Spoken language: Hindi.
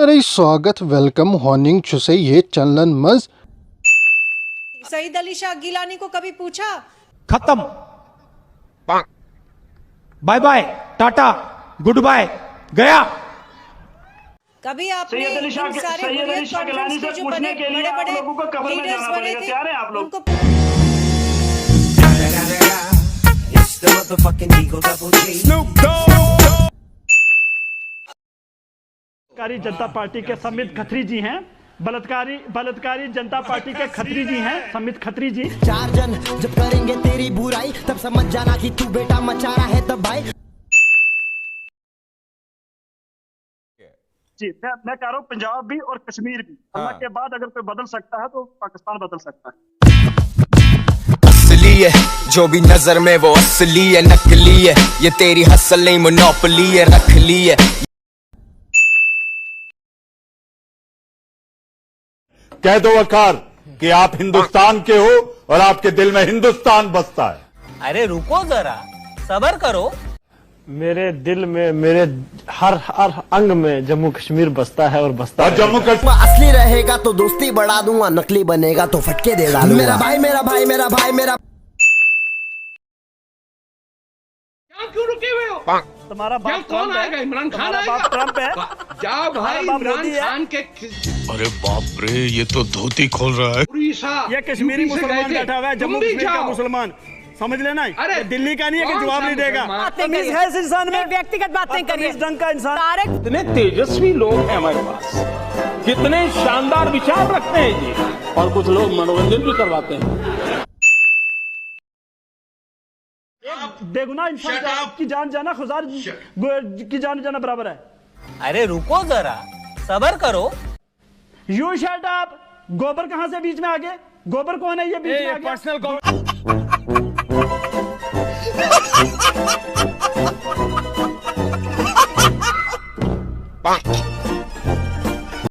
अरे स्वागत वेलकम हॉर्निंग चुसे ये चलन मज सईद अली शाह गिलानी को कभी पूछा? खत्म, bye bye, tata, goodbye, गया। कभी आपने इन सारे हुर्रियत कॉन्फ्रेंस के जो बड़े बड़े लीडर्स बने थे उनको बलात्कारी जनता पार्टी के समित खत्री जी हैं, बलात्कारी जनता पार्टी के खत्री जी हैं, समित खत्री जी। चार जन जब करेंगे तेरी बुराई तब समझ जाना कि तू बेटा मचा रहा है तब भाई। जी मैं कह रहा हूँ पंजाब भी और कश्मीर भी अल्लाह के बाद अगर कोई बदल सकता है तो पाकिस्तान बदल सकता है। असली है जो भी नजर में वो असली है, नकली है ये तेरी हसल नहीं मोनोपोली है, रख ली है। कह दो वकार कि आप हिंदुस्तान के हो और आपके दिल में हिंदुस्तान बसता है। अरे रुको जरा, सबर करो। मेरे दिल में, मेरे हर अंग में जम्मू कश्मीर बसता है और बसता है। जम्मू कश्मीर असली रहेगा तो दोस्ती बढ़ा दूंगा, नकली बनेगा तो फटके दे डालूंगा। मेरा भाई मेरा भाई मेरा भाई मेरा। क्यों रुके हुए हो? तुम्हारा बाप कौन आएगा? इमरान खान आएगा? ट्रम्प है। जाओ भाई इमरान खान के। अरे बाप रे, ये तो धोती खोल रहा है। ये कश्मीरी मुसलमान बैठा हुआ है, जम्मू कश्मीर का मुसलमान, समझ लेना। अरे दिल्ली का नहीं है कि जवाब नहीं देगा। तमीज है इस इंसान में, व्यक्तिगत बातें करिए। ढंग का इंसान। कितने तेजस्वी लोग हैं हमारे पास, कितने शानदार विचार रखते हैं जी, और कुछ लोग मनोरंजन भी करवाते हैं। बेगुनाह इंसान की जान जाना खुजार की जान जाना बराबर है। अरे रुको जरा, सबर करो। You shut up. गोबर कहाँ से बीच में आ गए? गोबर कौन है ये बीच में आ गया? पर्सनल